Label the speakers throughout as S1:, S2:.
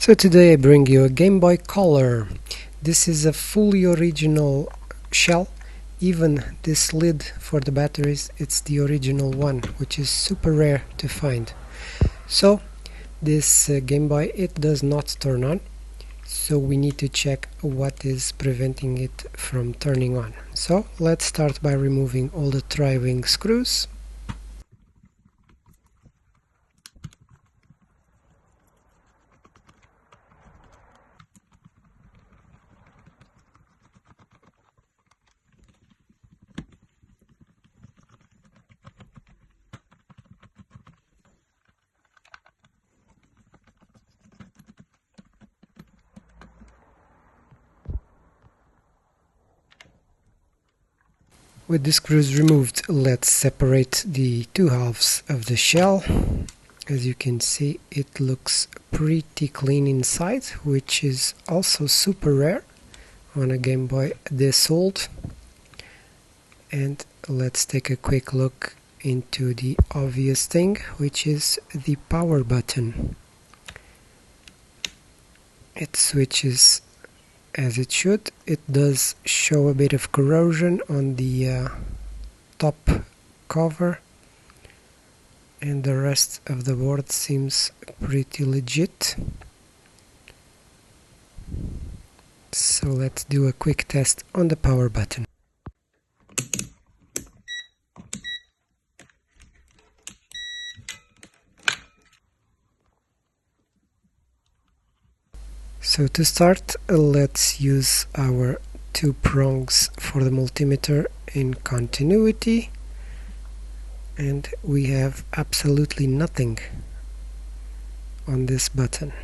S1: So today I bring you a Gameboy Color. This is a fully original shell. Even this lid for the batteries, it's the original one, which is super rare to find. So this Game Boy, it does not turn on, so we need to check what is preventing it from turning on. So let's start by removing all the tri-wing screws. With the screws removed, let's separate the two halves of the shell. As you can see, it looks pretty clean inside, which is also super rare on a Game Boy this old. And let's take a quick look into the obvious thing, which is the power button. It switches as it should. It does show a bit of corrosion on the top cover, and the rest of the board seems pretty legit. So let's do a quick test on the power button. So to start, let's use our two prongs for the multimeter in continuity, and we have absolutely nothing on this button.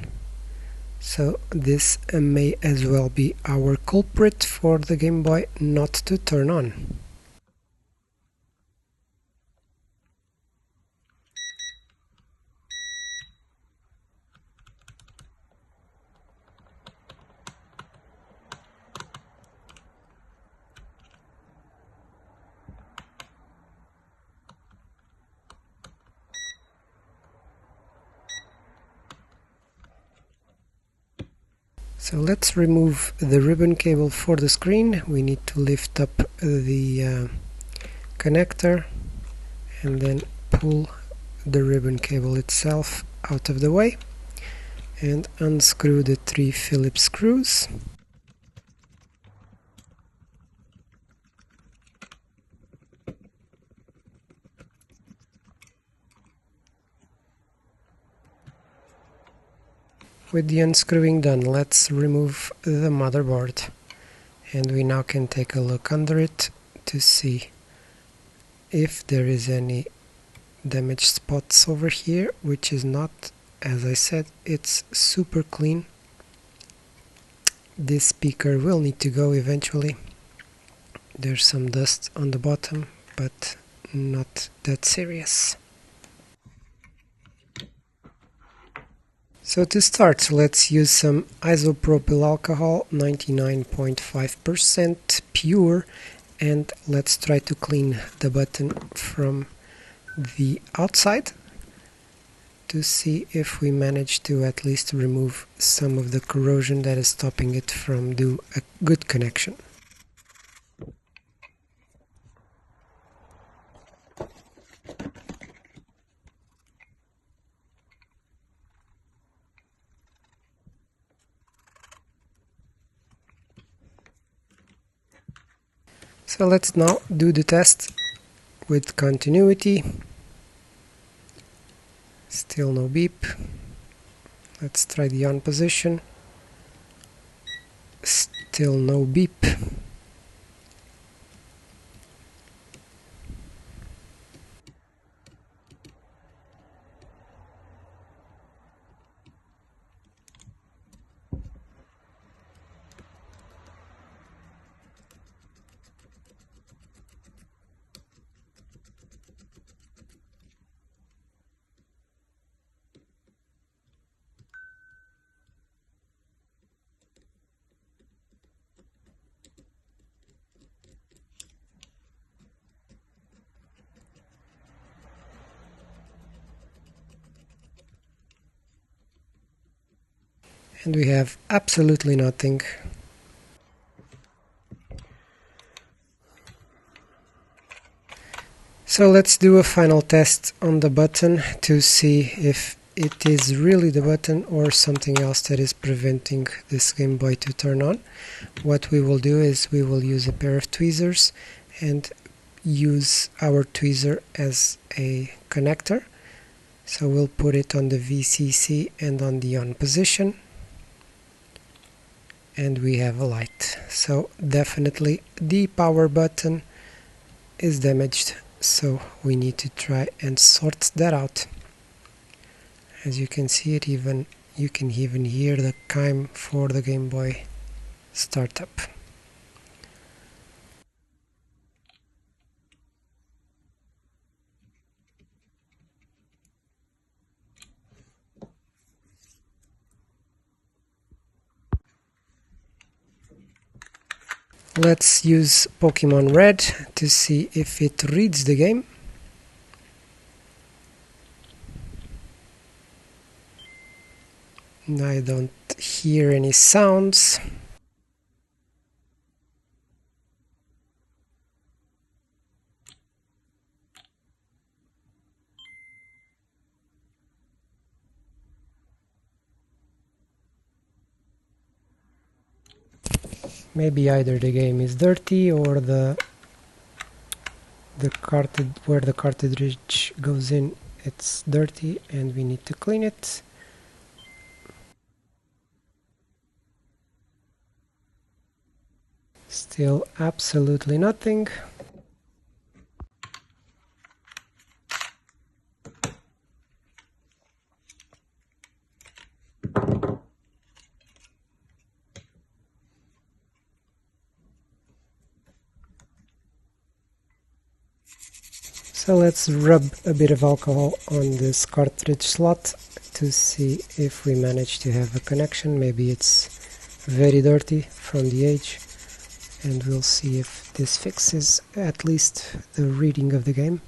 S1: So this may as well be our culprit for the Game Boy not to turn on. So let's remove the ribbon cable for the screen. We need to lift up the connector and then pull the ribbon cable itself out of the way and unscrew the three Phillips screws. With the unscrewing done, let's remove the motherboard, and we now can take a look under it to see if there is any damaged spots over here, which is not. As I said, it's super clean. This speaker will need to go eventually. There's some dust on the bottom, but not that serious. So to start, let's use some isopropyl alcohol, 99.5% pure, and let's try to clean the button from the outside to see if we manage to at least remove some of the corrosion that is stopping it from doing a good connection. So let's now do the test with continuity. Still no beep. Let's try the on position. Still no beep. and we have absolutely nothing. So let's do a final test on the button to see if it is really the button or something else that is preventing this Game Boy to turn on. What we will do is we will use a pair of tweezers and use our tweezer as a connector. So we'll put it on the VCC and on the on position, and we have a light. So definitely the power button is damaged, so we need to try and sort that out. As you can see, you can even hear the chime for the Game Boy startup. Let's use Pokemon Red to see if it reads the game. I don't hear any sounds. Maybe either the game is dirty or the cartridge, where the cartridge goes in, it's dirty and we need to clean it. Still absolutely nothing. So let's rub a bit of alcohol on this cartridge slot to see if we manage to have a connection. Maybe it's very dirty from the age, and we'll see if this fixes at least the reading of the game.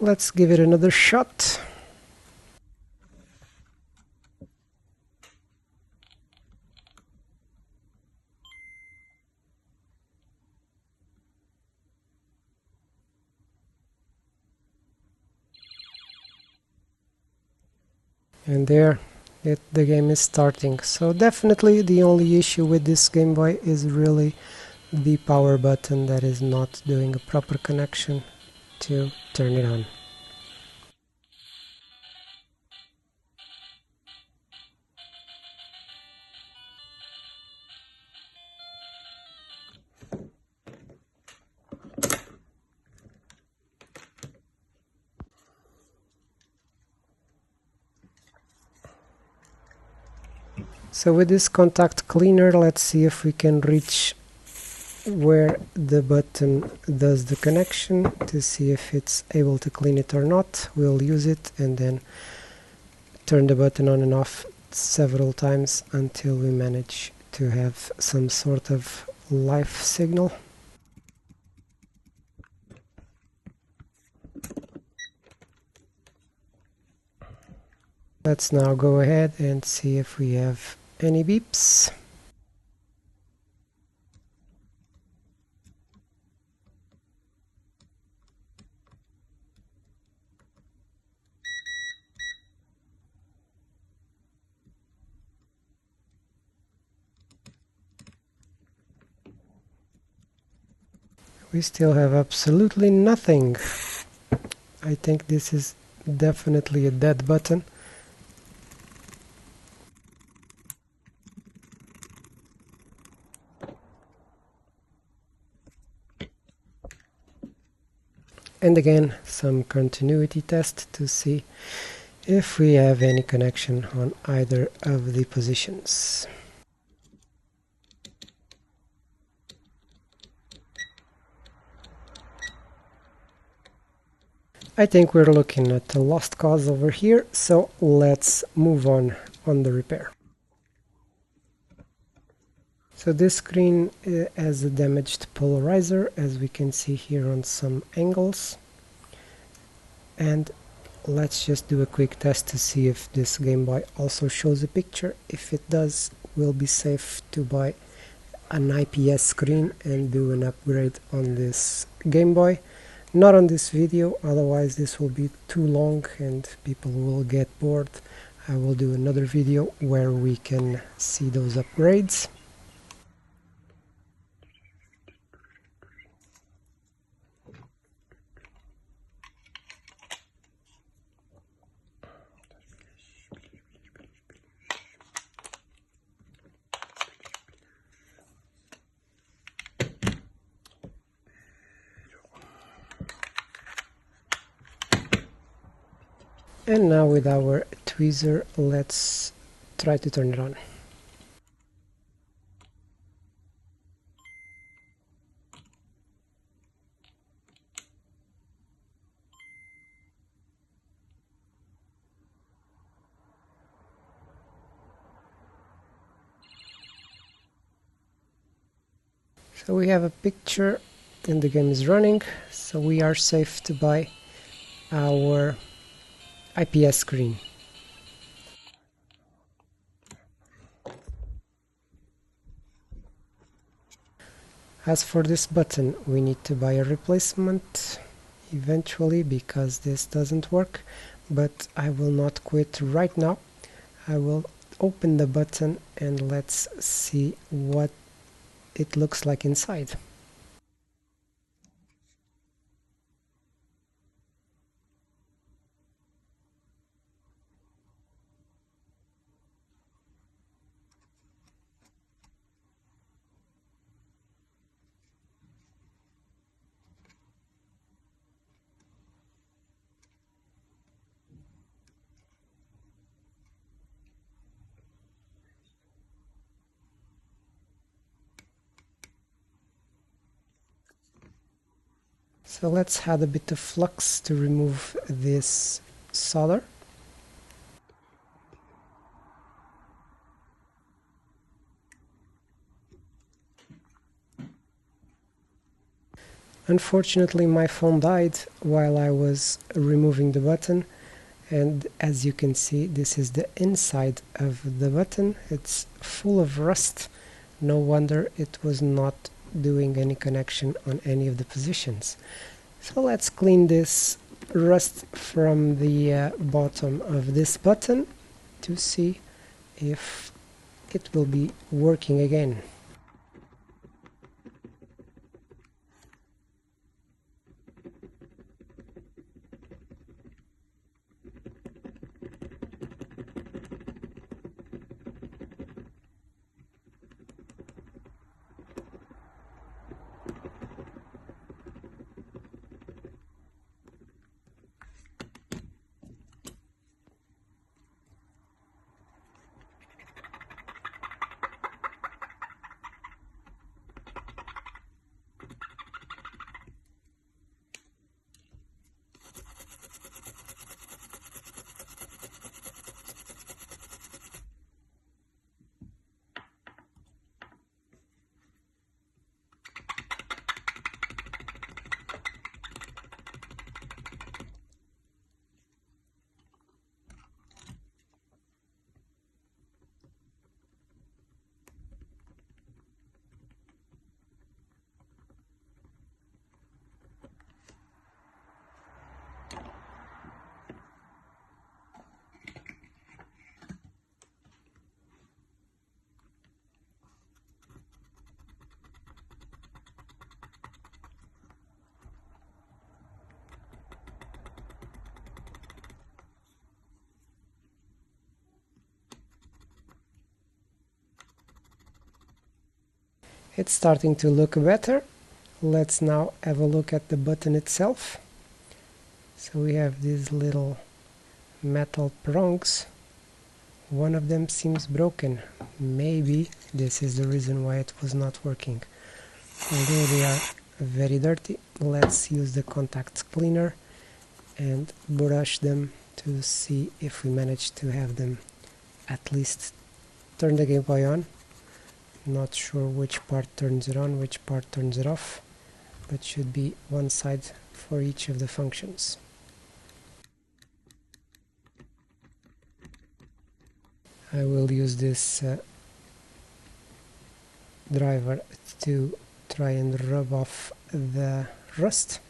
S1: Let's give it another shot. And there the game is starting. So definitely the only issue with this Game Boy is really the power button that is not doing a proper connection to turn it on. So with this contact cleaner, let's see if we can reach where the button does the connection to see if it's able to clean it or not. We'll use it and then turn the button on and off several times until we manage to have some sort of life signal. Let's now go ahead and see if we have any beeps. We still have absolutely nothing. I think this is definitely a dead button. And again, some continuity test to see if we have any connection on either of the positions. I think we're looking at a lost cause over here, so let's move on the repair. So this screen has a damaged polarizer, as we can see here on some angles. And let's just do a quick test to see if this Game Boy also shows a picture. If it does, we'll be safe to buy an IPS screen and do an upgrade on this Game Boy. Not on this video, otherwise this will be too long and people will get bored. I will do another video where we can see those upgrades. And now with our tweezer, let's try to turn it on. So we have a picture and the game is running, so we are safe to buy our IPS screen. As for this button, we need to buy a replacement eventually because this doesn't work, but I will not quit right now. I will open the button and let's see what it looks like inside. So let's add a bit of flux to remove this solder. Unfortunately, my phone died while I was removing the button, and as you can see, this is the inside of the button. It's full of rust. No wonder it was not doing any connection on any of the positions. So let's clean this rust from the bottom of this button to see if it will be working again. It's starting to look better. Let's now have a look at the button itself. So we have these little metal prongs. One of them seems broken. Maybe this is the reason why it was not working. Although they are very dirty, let's use the contact cleaner and brush them to see if we manage to have them at least turn the Game Boy on. Not sure which part turns it on, which part turns it off, but should be one side for each of the functions. I will use this driver to try and rub off the rust.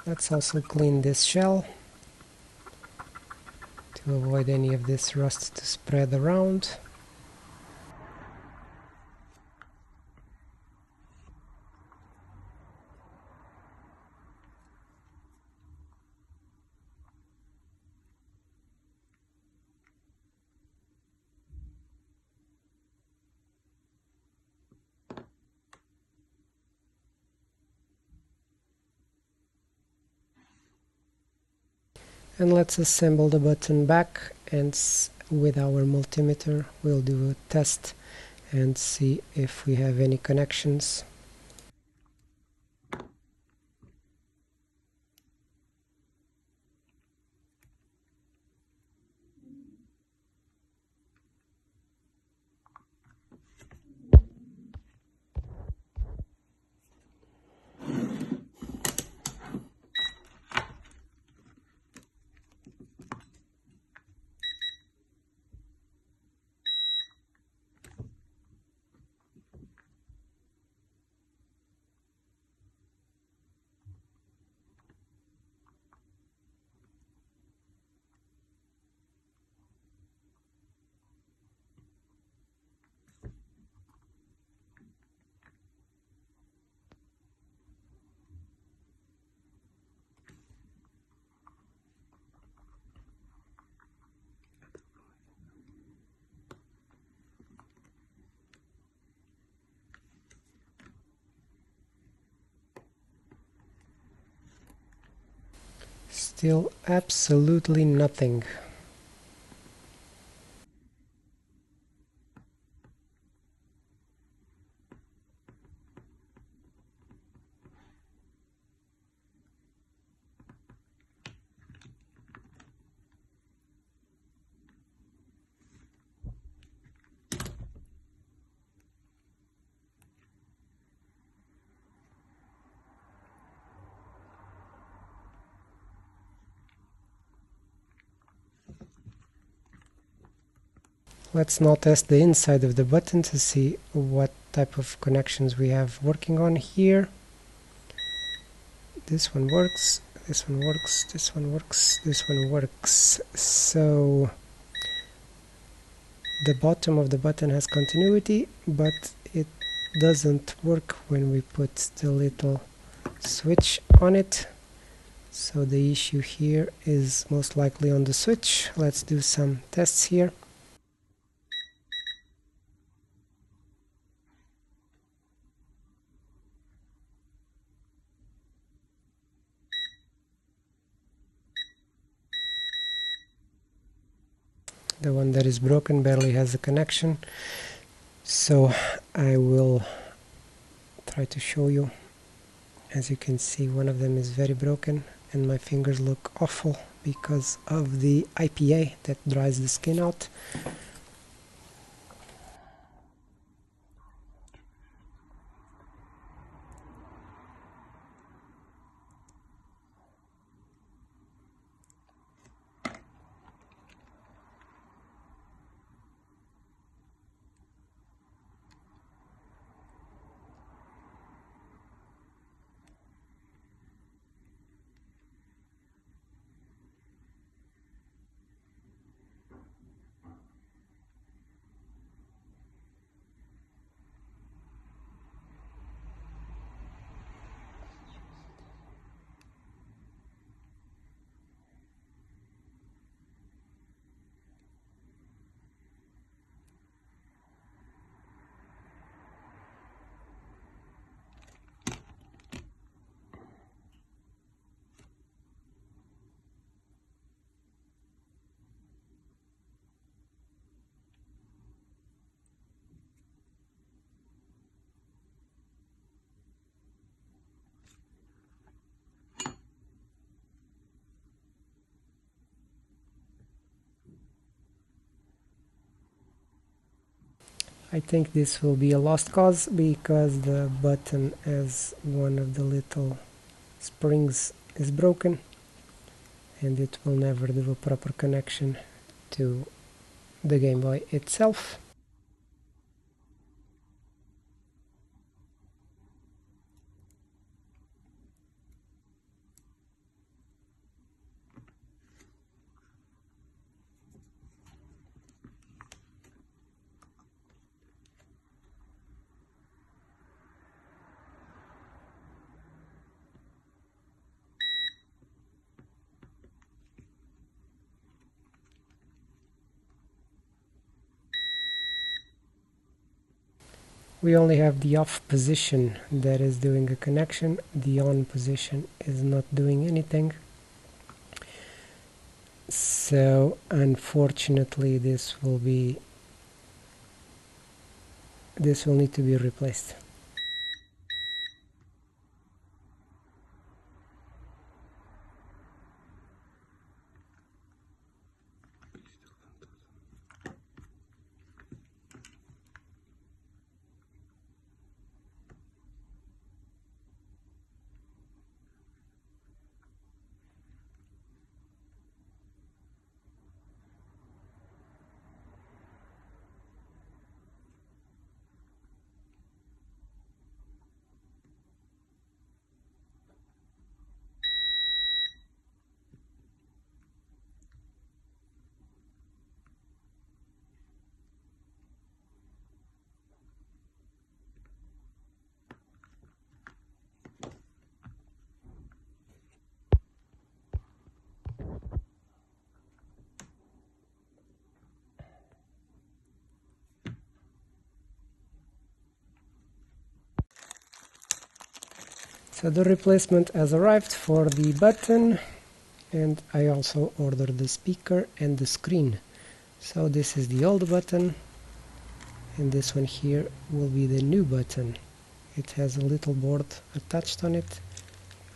S1: Let's also clean this shell to avoid any of this rust to spread around. And let's assemble the button back, and with our multimeter we'll do a test and see if we have any connections. Still absolutely nothing. Let's now test the inside of the button to see what type of connections we have working on here. This one works, this one works, this one works, this one works. So the bottom of the button has continuity, but it doesn't work when we put the little switch on it. So the issue here is most likely on the switch. Let's do some tests here. The one that is broken barely has a connection, so I will try to show you. As you can see, one of them is very broken and my fingers look awful because of the IPA that dries the skin out. I think this will be a lost cause because the button as one of the little springs is broken and it will never do a proper connection to the Game Boy itself. We only have the off position that is doing a connection. The on position is not doing anything. So unfortunately this will need to be replaced. So the replacement has arrived for the button, and I also ordered the speaker and the screen. So this is the old button, and this one here will be the new button. It has a little board attached on it.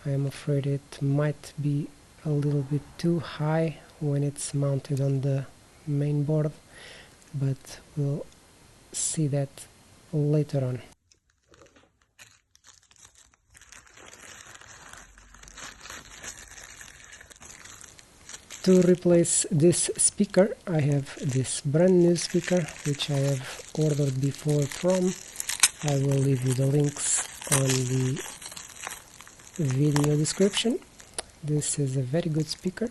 S1: I am afraid it might be a little bit too high when it's mounted on the main board, but we'll see that later on. To replace this speaker, I have this brand new speaker which I have ordered before from. I will leave you the links on the video description. This is a very good speaker.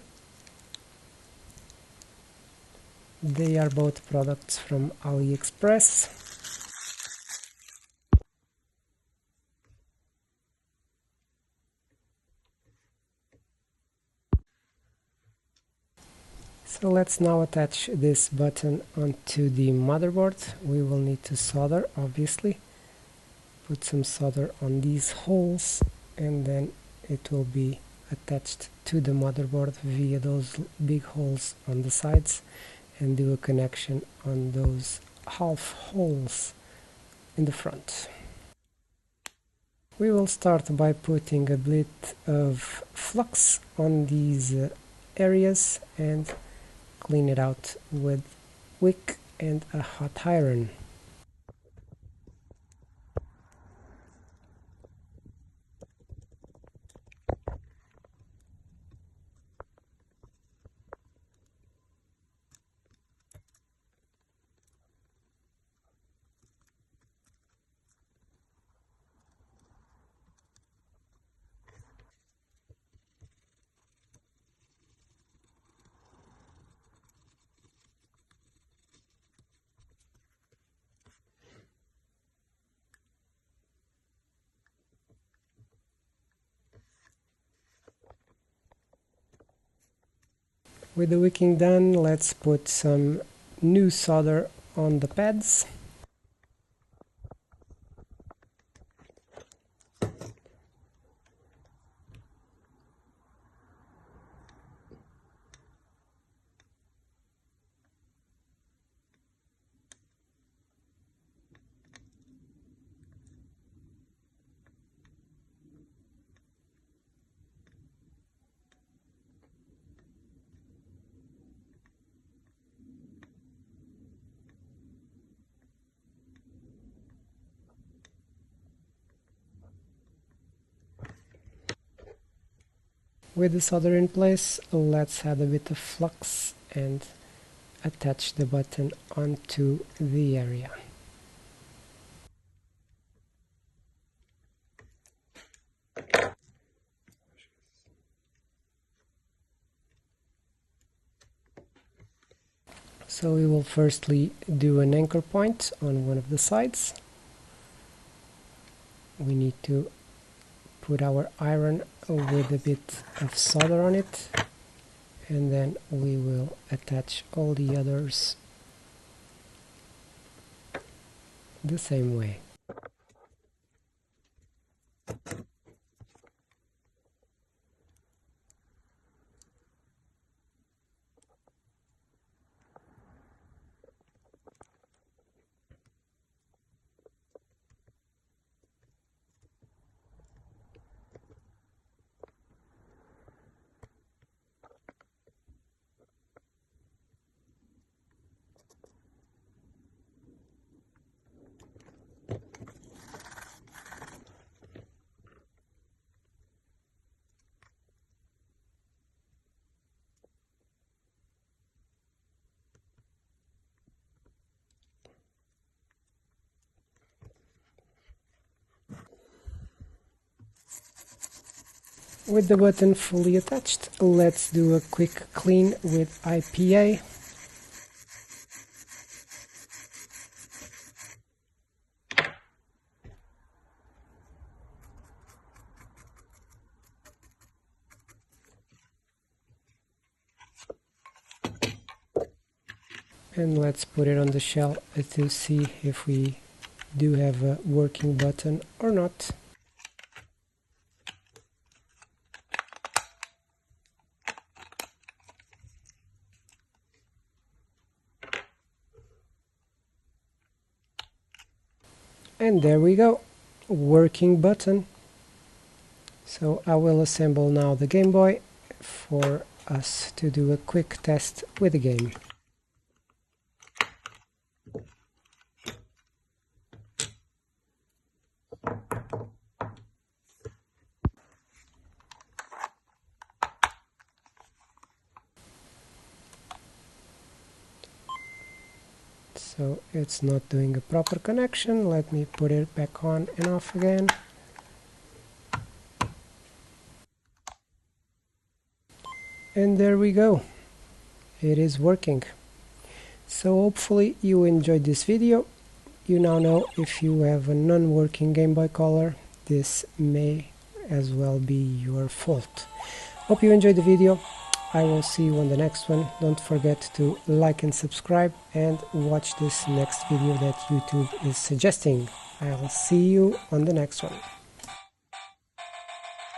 S1: They are both products from AliExpress. So let's now attach this button onto the motherboard. We will need to solder, obviously. Put some solder on these holes and then it will be attached to the motherboard via those big holes on the sides, and do a connection on those half holes in the front. We will start by putting a bit of flux on these areas and clean it out with wick and a hot iron. With the wicking done, let's put some new solder on the pads. With the solder in place, let's add a bit of flux and attach the button onto the area. So we will firstly do an anchor point on one of the sides. We need to put our iron with a bit of solder on it, and then we will attach all the others the same way. With the button fully attached, let's do a quick clean with IPA. And let's put it on the shell to see if we do have a working button or not. And there we go, working button. So I will assemble now the Game Boy for us to do a quick test with the game. So it's not doing a proper connection. Let me put it back on and off again. And there we go. It is working. So hopefully you enjoyed this video. You now know if you have a non-working Game Boy Color, this may as well be your fault. Hope you enjoyed the video. I will see you on the next one. Don't forget to like and subscribe and watch this next video that YouTube is suggesting. I'll see you on the next one.